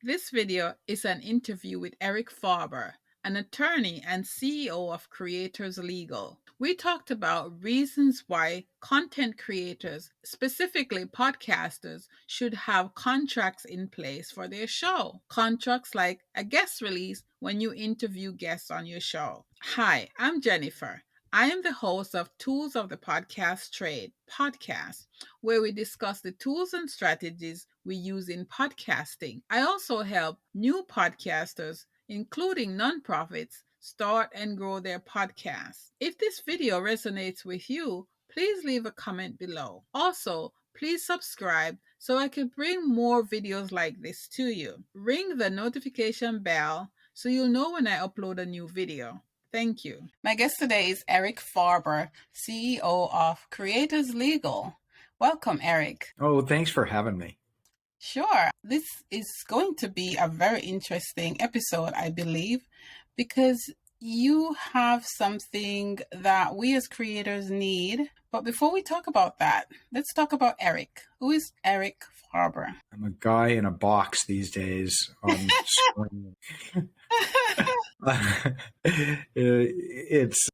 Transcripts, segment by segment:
This video is an interview with Eric Farber, an attorney and CEO of Creators Legal. We talked about reasons why content creators, specifically podcasters, should have contracts in place for their show. Contracts like a guest release when you interview guests on your show. Hi, I'm Jennifer. I am the host of Tools of the Podcast Trade podcast, where we discuss the tools and strategies we use in podcasting. I also help new podcasters, including nonprofits, start and grow their podcasts. If this video resonates with you, please leave a comment below. Also, please subscribe so I can bring more videos like this to you. Ring the notification bell so you'll know when I upload a new video. Thank you. My guest today is Eric Farber, CEO of Creators Legal. Welcome, Eric. Oh, thanks for having me. Sure. This is going to be a very interesting episode, I believe, because you have something that we as creators need. But before we talk about that, let's talk about Eric. Who is Eric Farber? I'm a guy in a box these days on screen.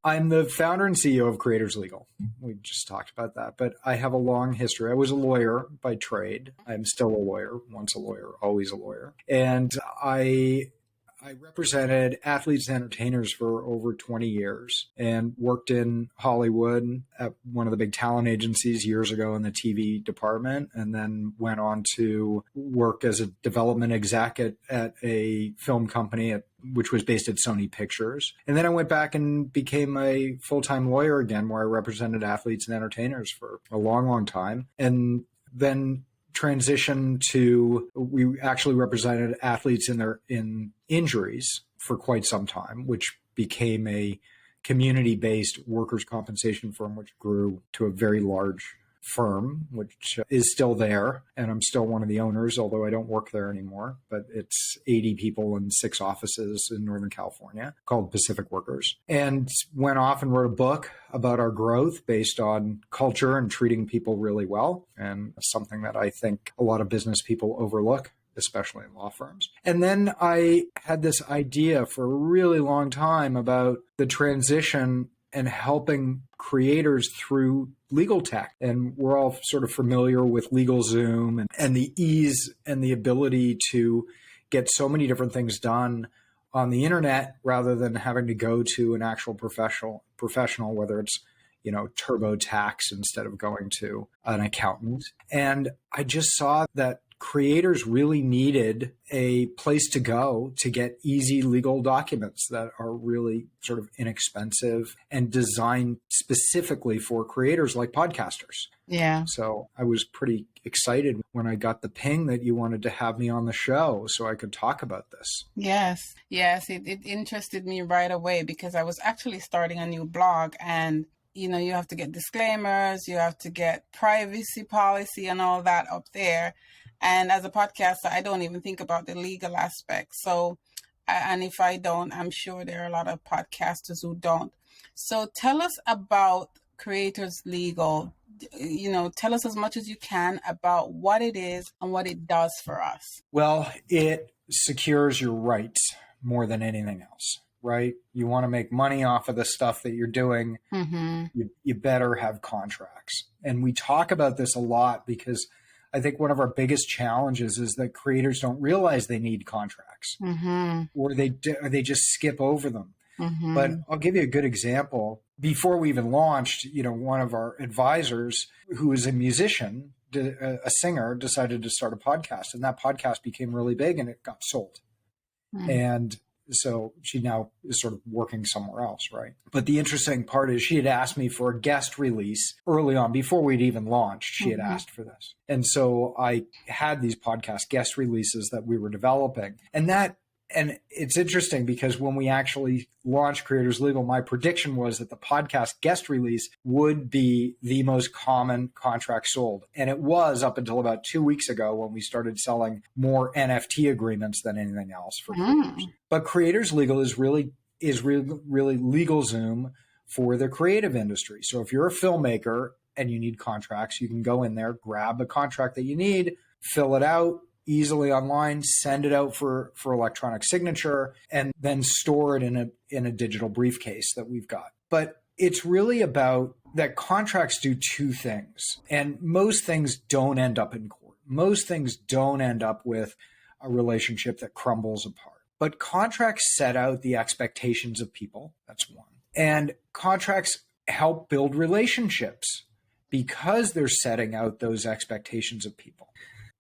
I'm the founder and CEO of Creators Legal. We just talked about that, but I have a long history. I was a lawyer by trade. I'm still a lawyer, once a lawyer, always a lawyer. And I represented athletes and entertainers for over 20 years and worked in Hollywood at one of the big talent agencies years ago in the TV department, and then went on to work as a development exec at a film company which was based at Sony Pictures. And then I went back and became a full-time lawyer again, where I represented athletes and entertainers for a long, long time. And then transition to, we actually represented athletes in injuries for quite some time, which became a community-based workers' compensation firm, which grew to a very large firm, which is still there. And I'm still one of the owners, although I don't work there anymore. But it's 80 people in 6 offices in Northern California called Pacific Workers. And went off and wrote a book about our growth based on culture and treating people really well. And something that I think a lot of business people overlook, especially in law firms. And then I had this idea for a really long time about the transition and helping creators through legal tech. And we're all sort of familiar with LegalZoom and the ease and the ability to get so many different things done on the internet rather than having to go to an actual professional, whether it's, TurboTax instead of going to an accountant. And I just saw that creators really needed a place to go to get easy legal documents that are really sort of inexpensive and designed specifically for creators like podcasters. Yeah. So I was pretty excited when I got the ping that you wanted to have me on the show so I could talk about this. Yes. It interested me right away because I was actually starting a new blog, and you have to get disclaimers, you have to get privacy policy and all that up there. And as a podcaster, I don't even think about the legal aspect. So, and if I don't, I'm sure there are a lot of podcasters who don't. So tell us about Creators Legal. Tell us as much as you can about what it is and what it does for us. Well, it secures your rights more than anything else, right? You want to make money off of the stuff that you're doing. Mm-hmm. You better have contracts. And we talk about this a lot because I think one of our biggest challenges is that creators don't realize they need contracts, mm-hmm. or they just skip over them. Mm-hmm. But I'll give you a good example. Before we even launched, one of our advisors, who is a musician, a singer, decided to start a podcast, and that podcast became really big and it got sold. Mm-hmm. And so she now is sort of working somewhere else, right? But the interesting part is she had asked me for a guest release early on, before we'd even launched. She had asked for this. And so I had these podcast guest releases that we were developing. And it's interesting because when we actually launched Creators Legal, my prediction was that the podcast guest release would be the most common contract sold. And it was up until about 2 weeks ago when we started selling more NFT agreements than anything else for creators. But Creators Legal is really LegalZoom for the creative industry. So if you're a filmmaker and you need contracts, you can go in there, grab a contract that you need, fill it out, easily online, send it out for electronic signature, and then store it in a digital briefcase that we've got. But it's really about that contracts do two things, and most things don't end up in court. Most things don't end up with a relationship that crumbles apart. But contracts set out the expectations of people. That's one. And contracts help build relationships because they're setting out those expectations of people.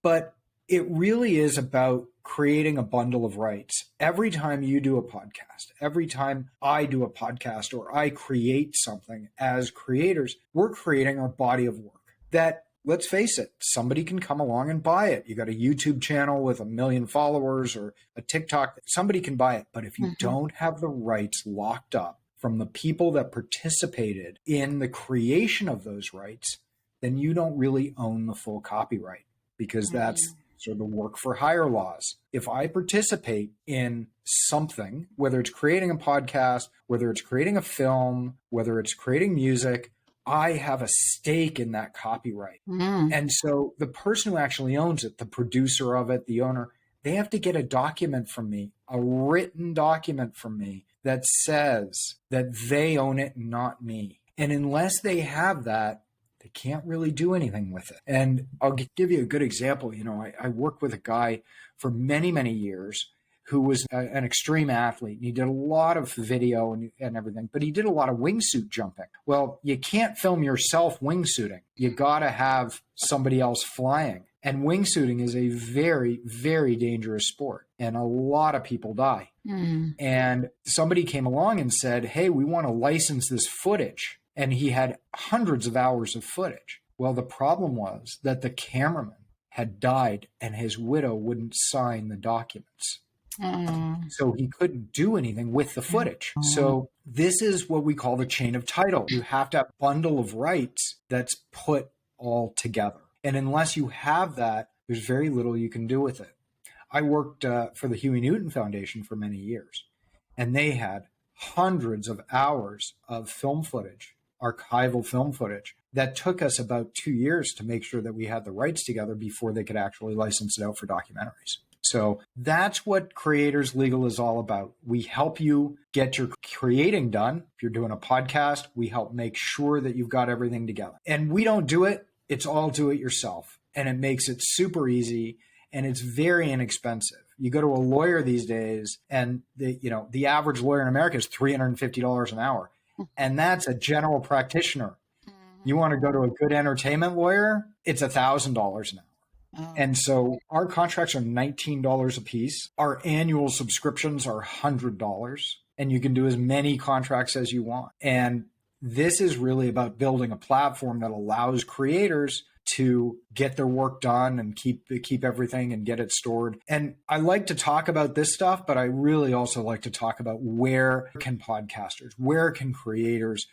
But it really is about creating a bundle of rights. Every time you do a podcast, every time I do a podcast, or I create something as creators, we're creating our body of work that, let's face it, somebody can come along and buy it. You got a YouTube channel with 1 million followers or a TikTok, somebody can buy it. But if you don't have the rights locked up from the people that participated in the creation of those rights, then you don't really own the full copyright, because that's sort of the work for hire laws. If I participate in something, whether it's creating a podcast, whether it's creating a film, whether it's creating music, I have a stake in that copyright. And so the person who actually owns it, the producer of it, the owner, they have to get a document from me, a written document from me that says that they own it, not me. And unless they have that, they can't really do anything with it. And I'll give you a good example. I worked with a guy for many, many years who was an extreme athlete. And he did a lot of video and everything, but he did a lot of wingsuit jumping. Well, you can't film yourself wingsuiting. You got to have somebody else flying. And wingsuiting is a very, very dangerous sport. And a lot of people die. And somebody came along and said, hey, we want to license this footage. And he had hundreds of hours of footage. Well, the problem was that the cameraman had died and his widow wouldn't sign the documents. So he couldn't do anything with the footage. So this is what we call the chain of title. You have to have a bundle of rights that's put all together. And unless you have that, there's very little you can do with it. I worked for the Huey Newton Foundation for many years, and they had hundreds of hours of film footage, archival film footage, that took us about 2 years to make sure that we had the rights together before they could actually license it out for documentaries. So that's what Creators Legal is all about. We help you get your creating done. If you're doing a podcast, we help make sure that you've got everything together. And we don't do it. It's all do it yourself. And it makes it super easy, and it's very inexpensive. You go to a lawyer these days, and the average lawyer in America is $350 an hour. And that's a general practitioner. You want to go to a good entertainment lawyer, it's $1,000 an hour. And so our contracts are $19 a piece. Our annual subscriptions are $100, and you can do as many contracts as you want. And this is really about building a platform that allows creators to get their work done and keep everything and get it stored. And I like to talk about this stuff, but I really also like to talk about where can podcasters, where can creators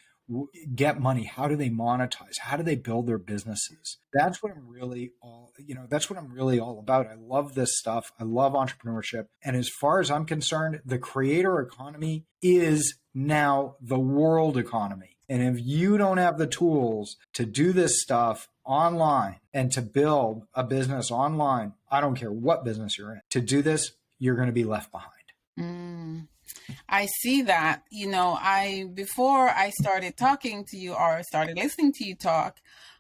get money? How do they monetize? How do they build their businesses? That's what I'm really all about. I love this stuff. I love entrepreneurship. And as far as I'm concerned, the creator economy is now the world economy. And if you don't have the tools to do this stuff online and to build a business online, I don't care what business you're in, to do this, you're going to be left behind. I see that. Before I started talking to you or started listening to you talk,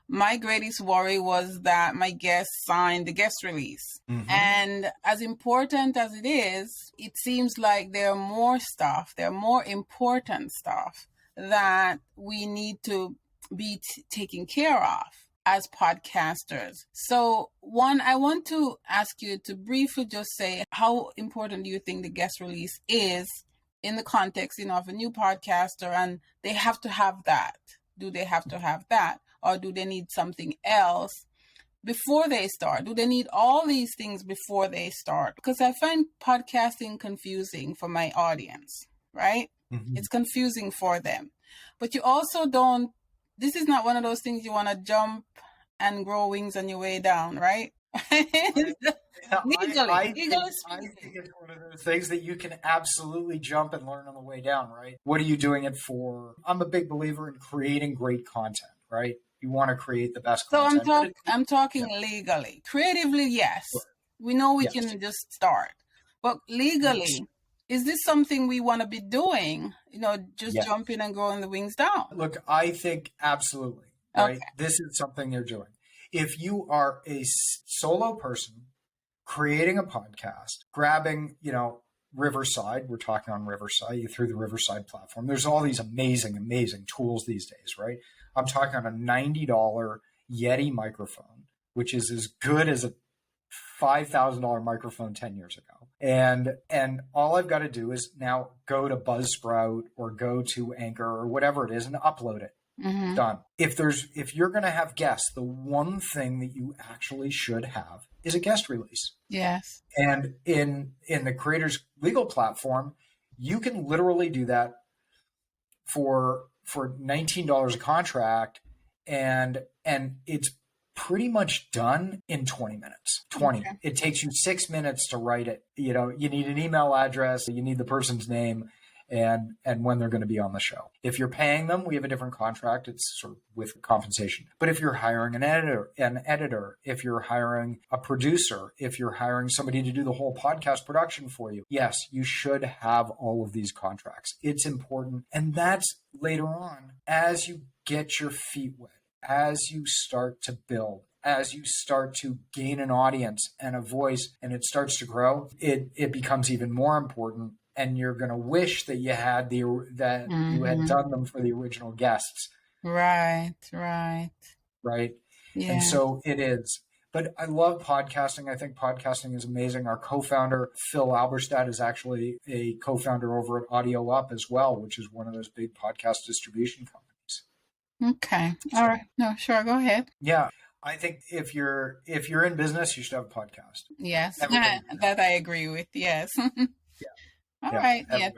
my greatest worry was that my guests signed the guest release. And as important as it is, it seems like there are more important stuff that we need to be taken care of as podcasters. So I want to ask you to briefly just say, how important do you think the guest release is in the context, of a new podcaster, and they have to have that? Do they have to have that? Or do they need something else before they start? Do they need all these things before they start? Because I find podcasting confusing for my audience, right? It's confusing for them. But you also this is not one of those things you want to jump and grow wings on your way down, right? Legally I think it's one of those things that you can absolutely jump and learn on the way down, right? What are you doing it for? I'm a big believer in creating great content, right? You want to create the best content. So I'm talking legally. Creatively, yes. Sure. We know we Yes. can just start. But legally, is this something we want to be doing? Just Yes. jumping and growing the wings down? Look, I think absolutely, right? Okay. This is something you're doing. If you are a solo person creating a podcast, grabbing, Riverside, we're talking on Riverside, through the Riverside platform. There's all these amazing, amazing tools these days, right? I'm talking on a $90 Yeti microphone, which is as good as a $5,000 microphone 10 years ago. And all I've got to do is now go to Buzzsprout or go to Anchor or whatever it is and upload it. Mm-hmm. Done. If you're going to have guests, the one thing that you actually should have is a guest release. Yes. And in the Creators Legal platform, you can literally do that for $19 a contract, and it's pretty much done in 20 minutes. 20. Okay. It takes you 6 minutes to write it. You need an email address, you need the person's name, and when they're going to be on the show. If you're paying them, we have a different contract. It's sort of with compensation. But if you're hiring an editor, if you're hiring a producer, if you're hiring somebody to do the whole podcast production for you, yes, you should have all of these contracts. It's important. And that's later on, as you get your feet wet, as you start to build, as you start to gain an audience and a voice, and it starts to grow, it becomes even more important. And you're going to wish that you had you had done them for the original guests. Right. Yeah. And so it is. But I love podcasting. I think podcasting is amazing. Our co-founder, Phil Alberstadt, is actually a co-founder over at Audio Up as well, which is one of those big podcast distribution companies. Okay. All right. No, sure. Go ahead. Yeah. I think if you're in business, you should have a podcast. Yes. That I agree with. Yes. All right. Yeah.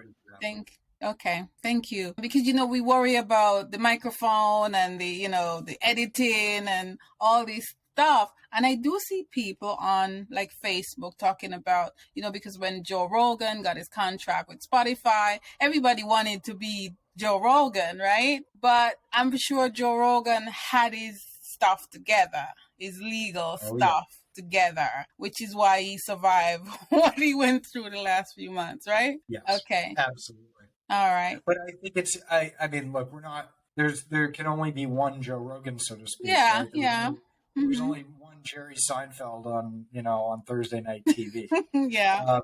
Okay. Thank you. Because, we worry about the microphone and the editing and all this stuff. And I do see people on like Facebook talking about, because when Joe Rogan got his contract with Spotify, everybody wanted to be Joe Rogan, right? But I'm sure Joe Rogan had his stuff together, his legal stuff together, which is why he survived what he went through the last few months, right? Yes. Okay. Absolutely. All right. But I think it's, I mean, look, we're not, there can only be one Joe Rogan, so to speak. Yeah. Right? Yeah. There's only one Jerry Seinfeld on Thursday night TV. Yeah.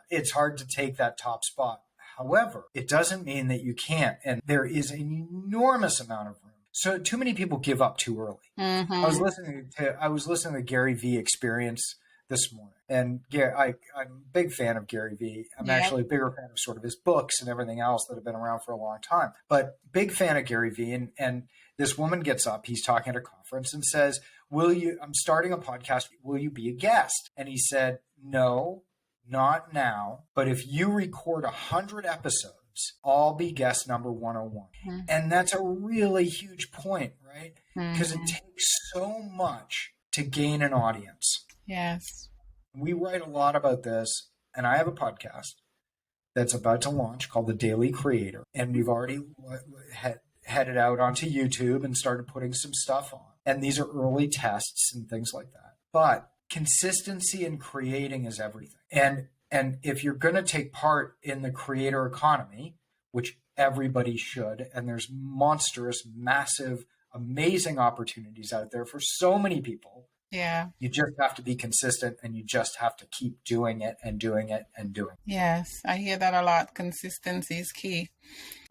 It's hard to take that top spot. However, it doesn't mean that you can't. And there is an enormous amount of room. So too many people give up too early. Mm-hmm. I was listening to Gary V Experience this morning, and I'm a big fan of Gary V. I'm actually a bigger fan of sort of his books and everything else that have been around for a long time. But big fan of Gary V. And this woman gets up. He's talking at a conference and says, I'm starting a podcast. Will you be a guest? And he said, no, not now. But if you record 100 episodes, I'll be guest number 101. Mm-hmm. And that's a really huge point, right? Because it takes so much to gain an audience. Yes. We write a lot about this, and I have a podcast that's about to launch called The Daily Creator. And we've already headed out onto YouTube and started putting some stuff on. And these are early tests and things like that. But consistency in creating is everything. And if you're going to take part in the creator economy, which everybody should, and there's monstrous, massive, amazing opportunities out there for so many people. Yeah. You just have to be consistent, and you just have to keep doing it and doing it and doing it. Yes, I hear that a lot. Consistency is key.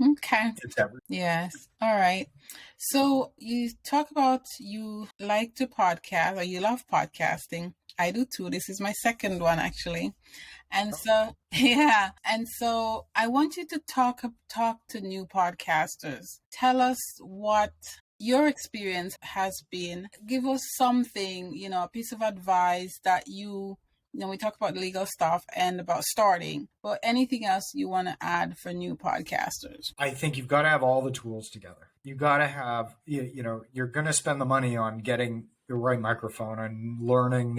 Okay. It's everything. Yes. All right. So you talk about you like to podcast, or you love podcasting. I do too. This is my second one, actually. And so, yeah. And so I want you to talk to new podcasters. Tell us what your experience has been. Give us something, a piece of advice that we talk about legal stuff and about starting, but anything else you want to add for new podcasters? I think you've got to have all the tools together. You got to have, you're going to spend the money on getting the right microphone and learning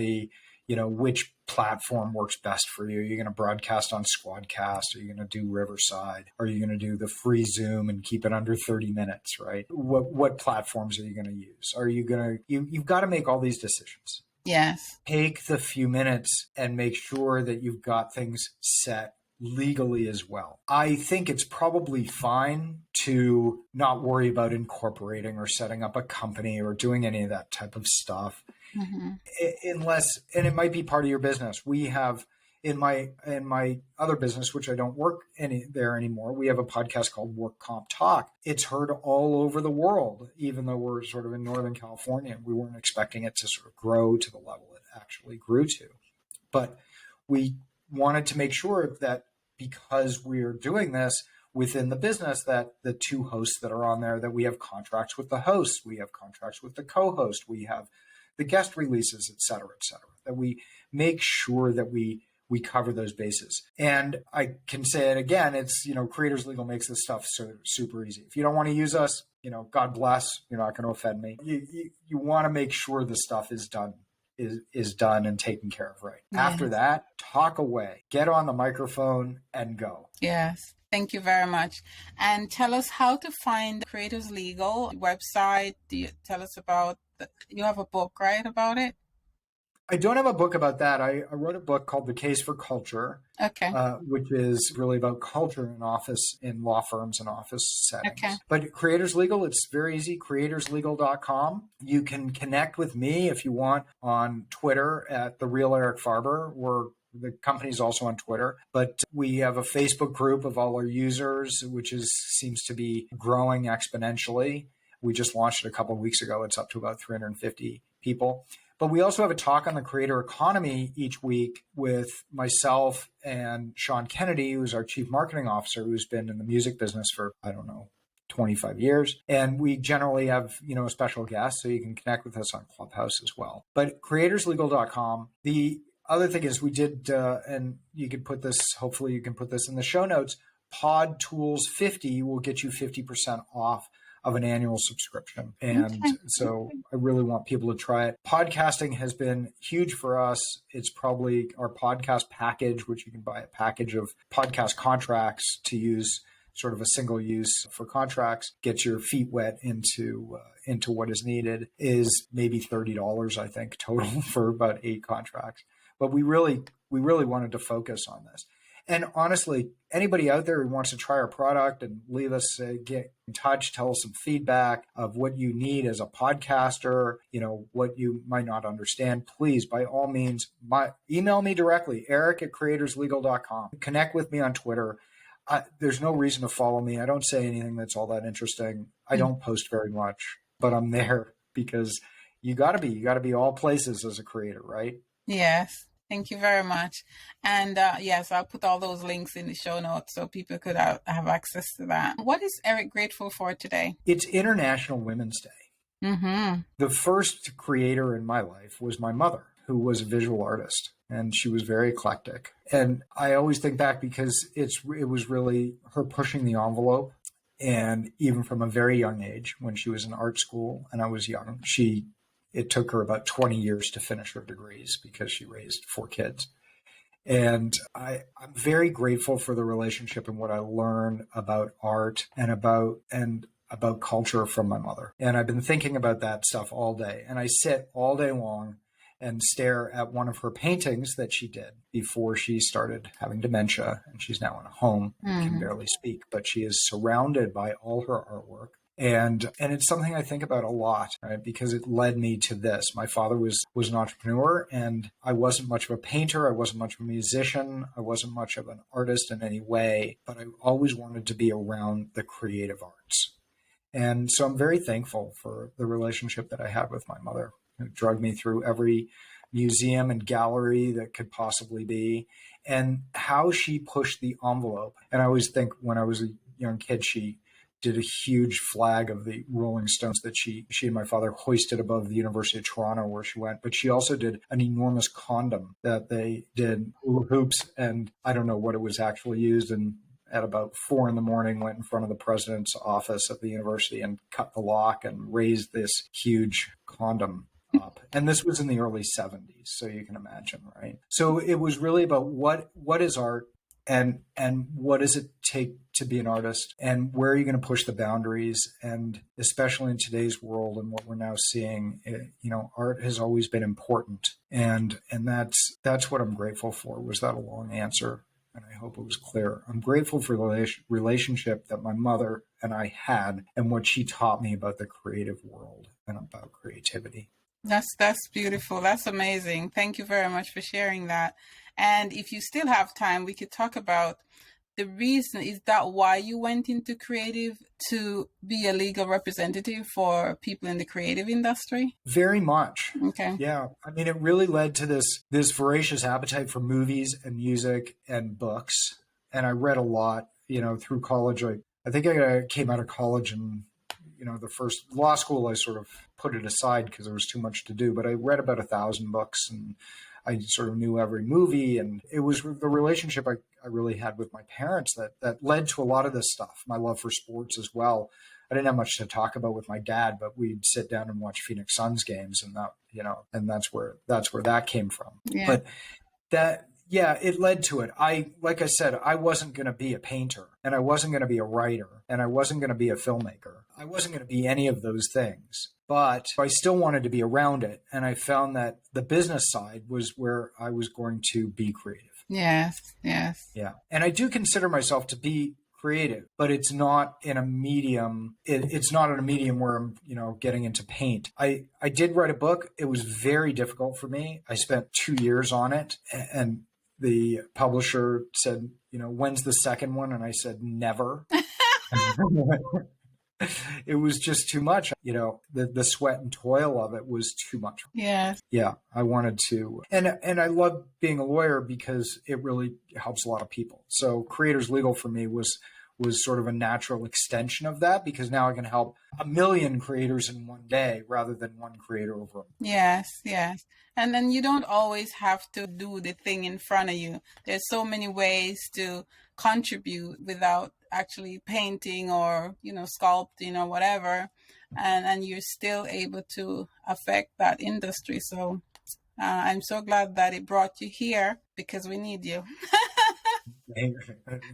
which platform works best for you. You're going to broadcast on Squadcast? Are you going to do Riverside? Are you going to do the free Zoom and keep it under 30 minutes, right? What platforms are you going to use? Are you going to, you've got to make all these decisions. Yes. Take the few minutes and make sure that you've got things set legally as well. I think it's probably fine to not worry about incorporating or setting up a company or doing any of that type of stuff, Mm-hmm. unless, and it might be part of your business. We have in my other business, which I don't work there anymore, we have a podcast called Work Comp Talk. It's heard all over the world, even though we're sort of in Northern California. We weren't expecting it to sort of grow to the level it actually grew to. But we wanted to make sure that because we're doing this within the business, that the two hosts that are on there, that we have contracts with the hosts, we have contracts with the co-host, we have the guest releases, et cetera, that we make sure that we cover those bases. And I can say it again, it's, Creators Legal makes this stuff super easy. If you don't want to use us, God bless, you're not going to offend me. You want to make sure the stuff is done and taken care of right. Yes. After that, talk away, get on the microphone and go. Yes. Thank you very much. And tell us how to find Creators Legal website. Do you tell us about, you have a book, right, about it? I don't have a book about that. I wrote a book called The Case for Culture, okay, which is really about culture in law firms and office settings. Okay. But Creators Legal, it's very easy, creatorslegal.com. You can connect with me if you want on Twitter at The Real Eric Farber. The company's also on Twitter, but we have a Facebook group of all our users, which seems to be growing exponentially. We just launched it a couple of weeks ago. It's up to about 350 people. But we also have a talk on the creator economy each week with myself and Sean Kennedy, who's our chief marketing officer, who's been in the music business for, 25 years. And we generally have, a special guest, so you can connect with us on Clubhouse as well. But creatorslegal.com, the other thing is we did, and you could put this, hopefully you can put this in the show notes, Pod Tools 50 will get you 50% off of an annual subscription. And so I really want people to try it. Podcasting has been huge for us. It's probably our podcast package, which you can buy a package of podcast contracts to use, sort of a single use for contracts, get your feet wet into what is needed, is maybe $30, I think, total for about 8 contracts. But we really wanted to focus on this. And honestly, anybody out there who wants to try our product and leave us, get in touch, tell us some feedback of what you need as a podcaster, what you might not understand, please, by all means, email me directly, eric@creatorslegal.com. Connect with me on Twitter. There's no reason to follow me. I don't say anything that's all that interesting. I don't post very much, but I'm there because you got to be all places as a creator, right? Yes. Thank you very much. And yes, I'll put all those links in the show notes so people could have access to that. What is Eric grateful for today? It's International Women's Day. Mm-hmm. The first creator in my life was my mother, who was a visual artist, and she was very eclectic. And I always think back because it was really her pushing the envelope. And even from a very young age, when she was in art school and I was young, it took her about 20 years to finish her degrees because she raised 4 kids. And I'm very grateful for the relationship and what I learned about art and about culture from my mother. And I've been thinking about that stuff all day. And I sit all day long and stare at one of her paintings that she did before she started having dementia. And she's now in a home, can barely speak, but she is surrounded by all her artwork. And it's something I think about a lot, right? Because it led me to this. My father was an entrepreneur, and I wasn't much of a painter. I wasn't much of a musician. I wasn't much of an artist in any way, but I always wanted to be around the creative arts. And so I'm very thankful for the relationship that I had with my mother, who drug me through every museum and gallery that could possibly be, and how she pushed the envelope. And I always think when I was a young kid, she did a huge flag of the Rolling Stones that she and my father hoisted above the University of Toronto where she went. But she also did an enormous condom that they did hula hoops, and I don't know what it was actually used. And at about 4 a.m, went in front of the president's office at the university and cut the lock and raised this huge condom up. And this was in the early 70s. So you can imagine, right? So it was really about what is art? and what does it take to be an artist, and where are you going to push the boundaries? And especially in today's world and what we're now seeing, art has always been important, and that's what I'm grateful for. Was that a long answer? And I hope it was clear. I'm grateful for the relationship that my mother and I had, and what she taught me about the creative world and about creativity. That's beautiful. That's amazing. Thank you very much for sharing that. And if you still have time, we could talk about the reason. Is that why you went into creative, to be a legal representative for people in the creative industry? Very much. Okay. Yeah. I mean, it really led to this voracious appetite for movies and music and books. And I read a lot, through college. I think I came out of college and, the first law school, I sort of put it aside because there was too much to do, but I read about 1,000 books, and I sort of knew every movie. And it was the relationship I really had with my parents that led to a lot of this stuff. My love for sports as well. I didn't have much to talk about with my dad, but we'd sit down and watch Phoenix Suns games, and and that's where that came from. Yeah. But it led to it. Like I said, I wasn't going to be a painter, and I wasn't going to be a writer, and I wasn't going to be a filmmaker. I wasn't going to be any of those things, but I still wanted to be around it. And I found that the business side was where I was going to be creative. Yes. Yeah. And I do consider myself to be creative, but it's not in a medium. It's not in a medium where I'm, getting into paint. I did write a book. It was very difficult for me. I spent 2 years on it, and the publisher said, when's the second one? And I said, never. It was just too much. The sweat and toil of it was too much. Yes. Yeah. I wanted to, and I love being a lawyer because it really helps a lot of people. So Creators Legal for me was sort of a natural extension of that, because now I can help 1 million creators in one day rather than one creator over. Yes. And then you don't always have to do the thing in front of you. There's so many ways to contribute without actually painting or, sculpting or whatever. And you're still able to affect that industry. So I'm so glad that it brought you here, because we need you.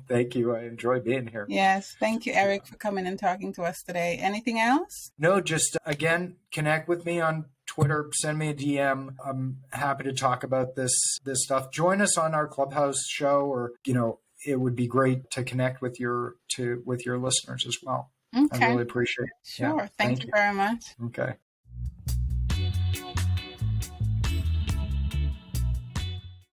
Thank you. I enjoy being here. Yes. Thank you, Eric, for coming and talking to us today. Anything else? No, just again, connect with me on Twitter, send me a DM. I'm happy to talk about this stuff. Join us on our Clubhouse show, or, it would be great to connect with your listeners as well. Okay. I really appreciate it. Sure. Yeah, Thank you very much. Okay.